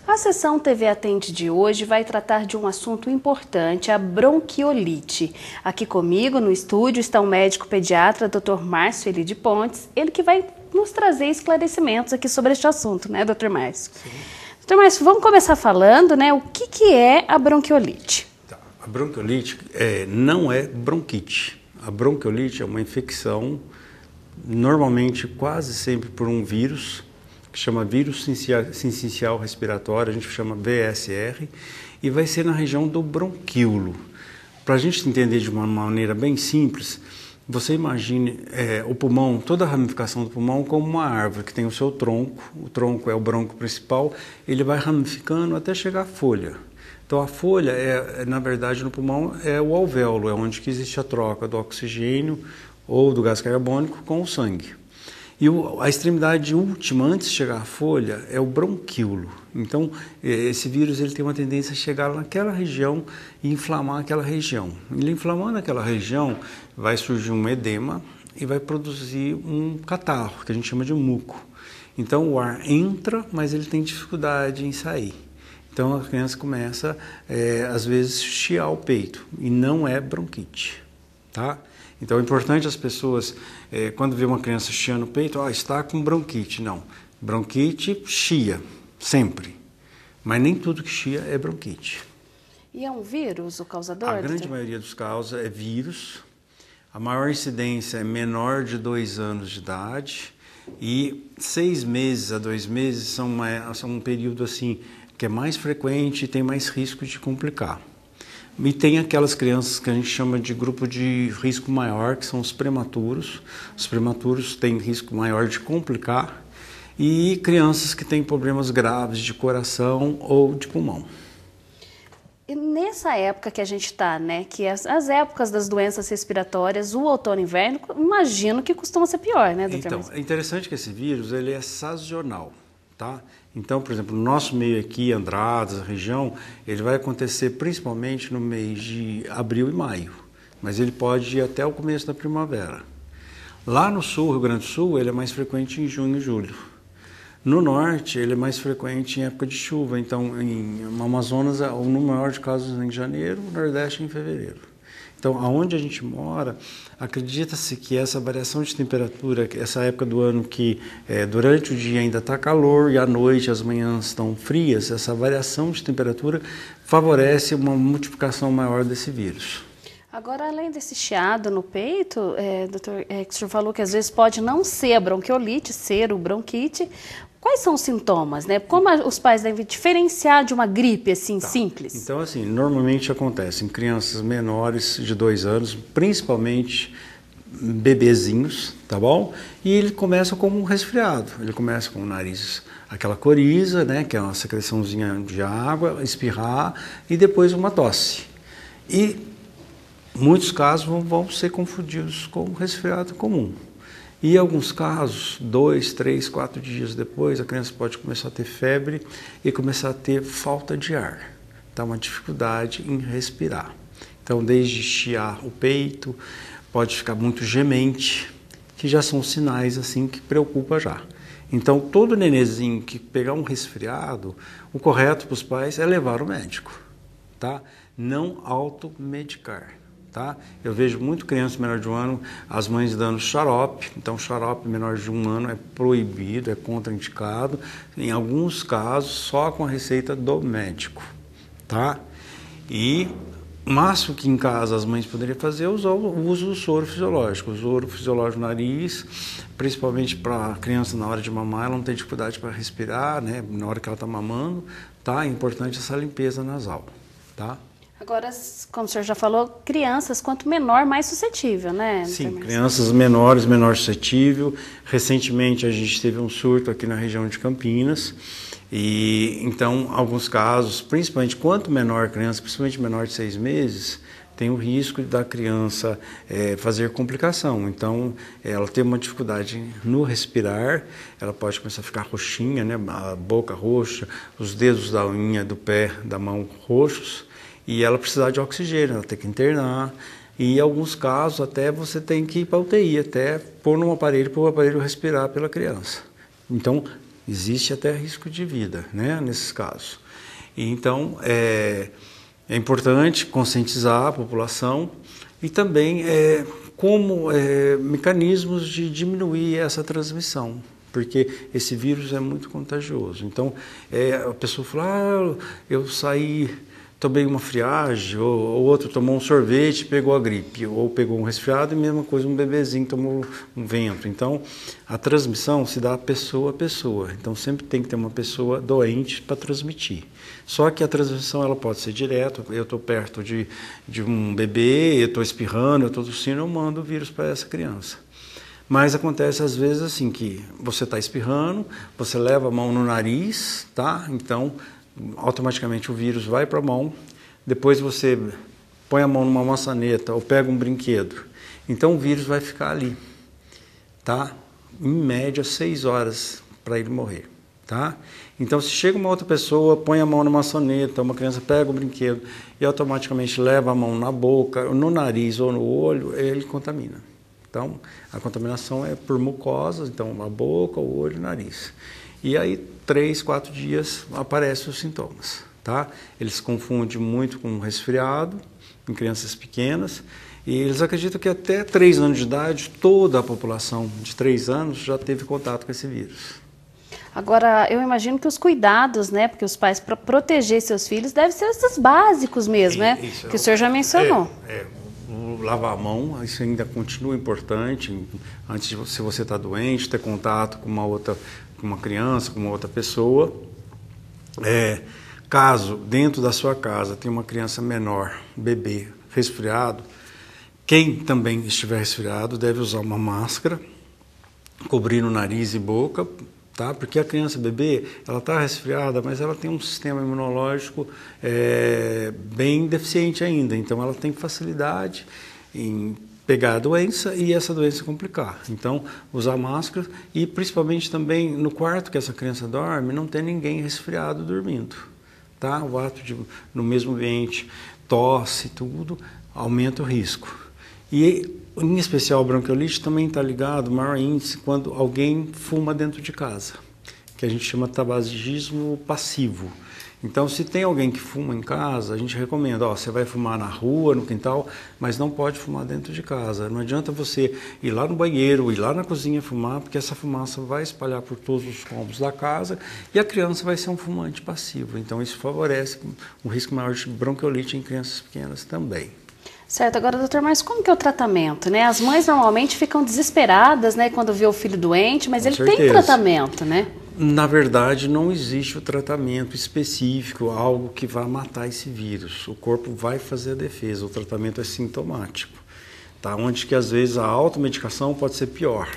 A sessão TV Atende de hoje vai tratar de um assunto importante, a bronquiolite. Aqui comigo no estúdio está o médico pediatra, Dr. Márcio Elide Pontes, ele que vai nos trazer esclarecimentos aqui sobre este assunto, né, Dr. Márcio? Sim. Dr. Márcio, vamos começar falando, né, o que é a bronquiolite? Tá. A bronquiolite não é bronquite. A bronquiolite é uma infecção, normalmente quase sempre por um vírus, que chama vírus sincicial respiratório, a gente chama VSR, e vai ser na região do bronquíolo. Para a gente entender de uma maneira bem simples, você imagine o pulmão, toda a ramificação do pulmão como uma árvore que tem o seu tronco, o tronco é o bronco principal, ele vai ramificando até chegar à folha. Então a folha, na verdade, no pulmão é o alvéolo, é onde que existe a troca do oxigênio ou do gás carbônico com o sangue. E a extremidade última, antes de chegar à folha, é o bronquíolo. Então, esse vírus ele tem uma tendência a chegar naquela região e inflamar aquela região. Ele inflamando aquela região, vai surgir um edema e vai produzir um catarro, que a gente chama de muco. Então, o ar entra, mas ele tem dificuldade em sair. Então, a criança começa, às vezes, chiar o peito. E não é bronquite, tá? Então é importante as pessoas, quando vê uma criança chiando o peito, está com bronquite. Não, bronquite chia, sempre. Mas nem tudo que chia é bronquite. E é um vírus o causador? A grande maioria dos casos é vírus. A maior incidência é menor de 2 anos de idade. E 6 meses a 2 meses são um período assim, que é mais frequente e tem mais risco de complicar. E tem aquelas crianças que a gente chama de grupo de risco maior, que são os prematuros. Os prematuros têm risco maior de complicar. E crianças que têm problemas graves de coração ou de pulmão. E nessa época que a gente está, né, que as épocas das doenças respiratórias, o outono e inverno, imagino que costuma ser pior, né, doutor? Então, é interessante que esse vírus ele é sazonal, tá? Então, por exemplo, no nosso meio aqui, Andradas, região, ele vai acontecer principalmente no mês de abril e maio, mas ele pode ir até o começo da primavera. Lá no sul, Rio Grande do Sul, ele é mais frequente em junho e julho. No norte, ele é mais frequente em época de chuva, então no Amazonas, o número maior de casos em janeiro, no Nordeste em fevereiro. Então, aonde a gente mora, acredita-se que essa variação de temperatura, essa época do ano que durante o dia ainda está calor e à noite as manhãs estão frias, essa variação de temperatura favorece uma multiplicação maior desse vírus. Agora, além desse chiado no peito, doutor, que o senhor falou que às vezes pode não ser a bronquiolite, ser o bronquite. Quais são os sintomas, né? Como os pais devem diferenciar de uma gripe, assim, simples? Então, assim, normalmente acontece em crianças menores de 2 anos, principalmente bebezinhos, tá bom? E ele começa como um resfriado. Ele começa com o nariz, aquela coriza, né? Que é uma secreçãozinha de água, espirrar e depois uma tosse. E muitos casos vão ser confundidos com um resfriado comum. E em alguns casos, 2, 3, 4 dias depois, a criança pode começar a ter febre e começar a ter falta de ar. Então, uma dificuldade em respirar. Então, desde chiar o peito, pode ficar muito gemente, que já são sinais assim que preocupa já. Então, todo nenenzinho que pegar um resfriado, o correto para os pais é levar ao médico, tá? Não automedicar. Tá? Eu vejo muito criança menor de 1 ano, as mães dando xarope, então xarope menor de 1 ano é proibido, é contraindicado, em alguns casos só com a receita do médico, tá? E o máximo que em casa as mães poderiam fazer é o uso do soro fisiológico. O soro fisiológico no nariz, principalmente para a criança na hora de mamar, ela não tem dificuldade para respirar, né? Na hora que ela está mamando, tá? É importante essa limpeza nasal, tá? Agora, como o senhor já falou, crianças, quanto menor, mais suscetível, né? Sim, crianças menores, menor suscetível. Recentemente a gente teve um surto aqui na região de Campinas e então alguns casos, principalmente quanto menor a criança, principalmente menor de 6 meses, tem o risco da criança fazer complicação. Então, ela tem uma dificuldade no respirar, ela pode começar a ficar roxinha, né? A boca roxa, os dedos da unha do pé, da mão roxos, e ela precisar de oxigênio, ela tem que internar, e em alguns casos até você tem que ir para a UTI, até pôr num aparelho para o aparelho respirar pela criança. Então, existe até risco de vida, né, nesses casos. Então, é importante conscientizar a população e também mecanismos de diminuir essa transmissão, porque esse vírus é muito contagioso. Então, a pessoa fala, eu saí, tomei uma friagem, ou outro tomou um sorvete e pegou a gripe, ou pegou um resfriado, e mesma coisa, um bebezinho tomou um vento. Então, a transmissão se dá pessoa a pessoa. Então, sempre tem que ter uma pessoa doente para transmitir. Só que a transmissão ela pode ser direta, eu estou perto de um bebê, eu estou espirrando, eu estou tossindo, eu mando o vírus para essa criança. Mas acontece às vezes assim que você está espirrando, você leva a mão no nariz, tá? Então, automaticamente o vírus vai para a mão, depois você põe a mão numa maçaneta ou pega um brinquedo, então o vírus vai ficar ali, tá? Em média 6 horas para ele morrer, tá? Então se chega uma outra pessoa, põe a mão na maçaneta, uma criança pega o brinquedo e automaticamente leva a mão na boca, no nariz ou no olho, ele contamina. Então a contaminação é por mucosas, então a boca, o olho e o nariz. E aí 3, 4 dias aparecem os sintomas, tá? Eles confundem muito com resfriado em crianças pequenas e eles acreditam que até 3 anos de idade toda a população de 3 anos já teve contato com esse vírus. Agora, eu imagino que os cuidados, né, porque os pais, para proteger seus filhos, devem ser esses básicos mesmo, né? Isso, que o senhor já mencionou. Lavar a mão, isso ainda continua importante. Antes de se você está doente, ter contato com uma criança, com uma outra pessoa. Caso dentro da sua casa tenha uma criança menor, bebê, resfriado, quem também estiver resfriado deve usar uma máscara, cobrir o nariz e boca, tá? Porque a criança bebê, ela está resfriada, mas ela tem um sistema imunológico bem deficiente ainda, então ela tem facilidade em pegar a doença e essa doença complicar. Então, usar máscara e principalmente também no quarto que essa criança dorme, não ter ninguém resfriado dormindo, tá? O ato de, no mesmo ambiente, tosse, tudo, aumenta o risco. E, em especial, a bronquiolite também está ligado, maior índice, quando alguém fuma dentro de casa, que a gente chama de tabagismo passivo. Então, se tem alguém que fuma em casa, a gente recomenda, você vai fumar na rua, no quintal, mas não pode fumar dentro de casa. Não adianta você ir lá no banheiro, ir lá na cozinha fumar, porque essa fumaça vai espalhar por todos os cômodos da casa e a criança vai ser um fumante passivo. Então, isso favorece um risco maior de bronquiolite em crianças pequenas também. Certo, agora, doutor, mas como que é o tratamento, né? As mães normalmente ficam desesperadas, né, quando vê o filho doente, mas ele tem tratamento, né? Na verdade, não existe o tratamento específico, algo que vá matar esse vírus. O corpo vai fazer a defesa, o tratamento é sintomático, tá? Onde que às vezes a automedicação pode ser pior.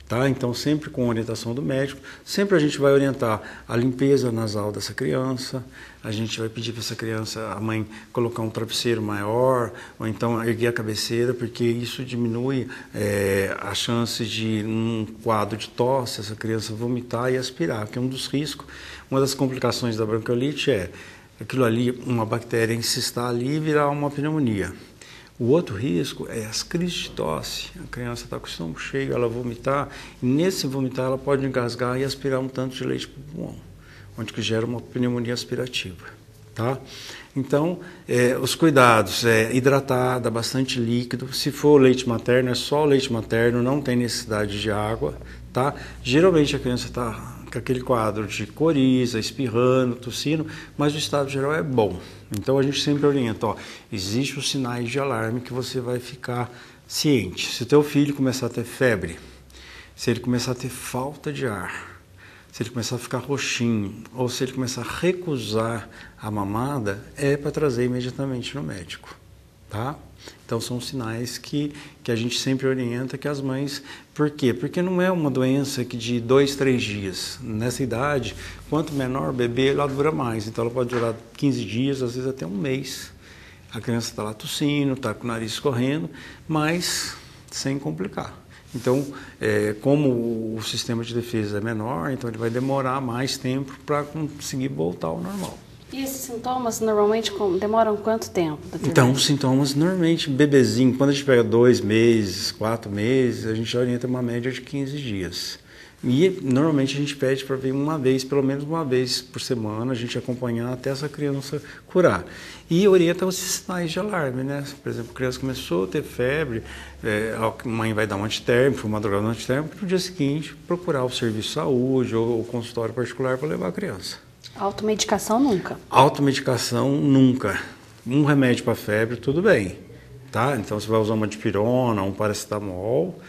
Tá? Então, sempre com orientação do médico, sempre a gente vai orientar a limpeza nasal dessa criança, a gente vai pedir para essa criança, a mãe, colocar um travesseiro maior, ou então erguer a cabeceira, porque isso diminui a chance de, num quadro de tosse, essa criança vomitar e aspirar, que é um dos riscos. Uma das complicações da bronquiolite é aquilo ali, uma bactéria encystar ali e virar uma pneumonia. O outro risco é as crises de tosse. A criança está com o estômago cheio, ela vomitar, e nesse vomitar ela pode engasgar e aspirar um tanto de leite para o pulmão, onde que gera uma pneumonia aspirativa. Tá? Então, os cuidados, hidratar, dar bastante líquido. Se for leite materno, é só o leite materno, não tem necessidade de água. Tá? Geralmente a criança está com aquele quadro de coriza, espirrando, tossindo, mas o estado geral é bom. Então a gente sempre orienta, existem os sinais de alarme que você vai ficar ciente. Se o teu filho começar a ter febre, se ele começar a ter falta de ar, se ele começar a ficar roxinho, ou se ele começar a recusar a mamada, é para trazer imediatamente no médico, tá? Então são sinais que a gente sempre orienta que as mães... Por quê? Porque não é uma doença que de 2, 3 dias. Nessa idade, quanto menor o bebê, ela dura mais. Então ela pode durar 15 dias, às vezes até um mês. A criança está lá tossindo, está com o nariz escorrendo, mas sem complicar. Então, como o sistema de defesa é menor, então ele vai demorar mais tempo para conseguir voltar ao normal. E esses sintomas normalmente demoram quanto tempo? Então, os sintomas, normalmente, bebezinho, quando a gente pega 2 meses, 4 meses, a gente orienta uma média de 15 dias. E normalmente a gente pede para vir uma vez, pelo menos uma vez por semana, a gente acompanhar até essa criança curar. E orienta os sinais de alarme, né? Por exemplo, a criança começou a ter febre, a mãe vai dar um antitérmico, uma drogada antitérmico, no dia seguinte procurar o serviço de saúde ou o consultório particular para levar a criança. Automedicação nunca? Automedicação nunca. Um remédio para febre, tudo bem, tá? Então você vai usar uma dipirona, um paracetamol,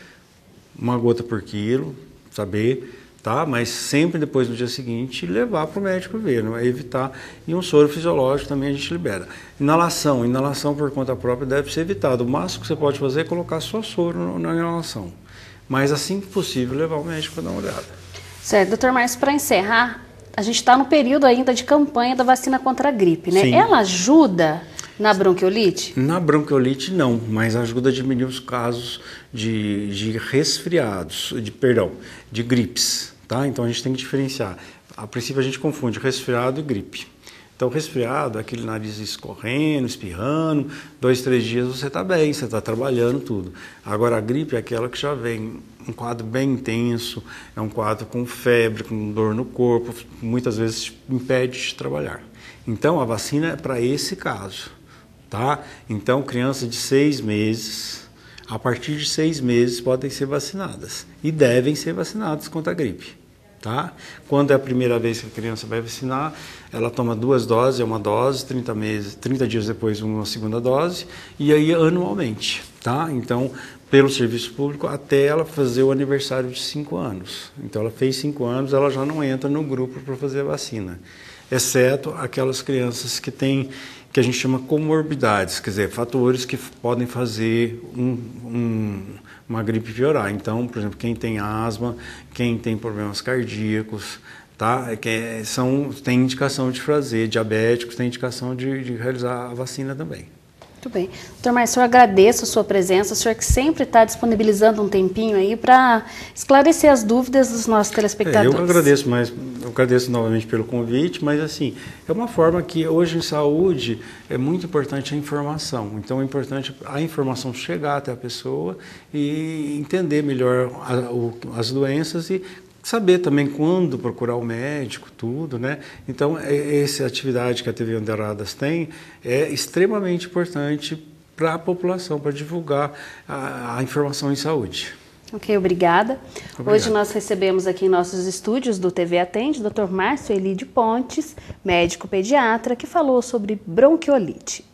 uma gota por quilo, saber, tá? Mas sempre depois do dia seguinte levar para o médico ver, não é evitar. E um soro fisiológico também a gente libera. Inalação por conta própria deve ser evitada. O máximo que você pode fazer é colocar só soro na inalação. Mas assim que possível levar o médico para dar uma olhada. Certo, doutor Márcio, para encerrar, a gente está no período ainda de campanha da vacina contra a gripe, né? Sim. Ela ajuda na bronquiolite? Na bronquiolite não, mas ajuda a diminuir os casos de resfriados, de gripes, tá? Então a gente tem que diferenciar. A princípio a gente confunde resfriado e gripe. Então resfriado é aquele nariz escorrendo, espirrando, 2, 3 dias você está bem, você está trabalhando tudo. Agora a gripe é aquela que já vem um quadro bem intenso, é um quadro com febre, com dor no corpo, muitas vezes impede de trabalhar. Então a vacina é para esse caso, tá? Então crianças de 6 meses, a partir de 6 meses podem ser vacinadas e devem ser vacinadas contra a gripe. Tá? Quando é a primeira vez que a criança vai vacinar, ela toma 2 doses, é uma dose, 30 dias depois uma segunda dose, e aí anualmente, tá? Então, pelo serviço público, até ela fazer o aniversário de 5 anos. Então, ela fez 5 anos, ela já não entra no grupo para fazer a vacina, exceto aquelas crianças que têm, que a gente chama comorbidades, quer dizer, fatores que podem fazer uma gripe piorar. Então, por exemplo, quem tem asma, quem tem problemas cardíacos, tá? Tem indicação de fazer, diabéticos tem indicação de realizar a vacina também. Muito bem. Doutor Márcio, eu agradeço a sua presença, o senhor que sempre está disponibilizando um tempinho aí para esclarecer as dúvidas dos nossos telespectadores. Eu agradeço novamente pelo convite, mas assim, é uma forma que hoje em saúde é muito importante a informação. Então é importante a informação chegar até a pessoa e entender melhor as doenças e saber também quando procurar o médico, tudo, né? Então, essa atividade que a TV Onderadas tem é extremamente importante para a população, para divulgar a informação em saúde. Ok, obrigada. Hoje nós recebemos aqui em nossos estúdios do TV Atende, o Dr. Márcio Eli Pontes, médico pediatra, que falou sobre bronquiolite.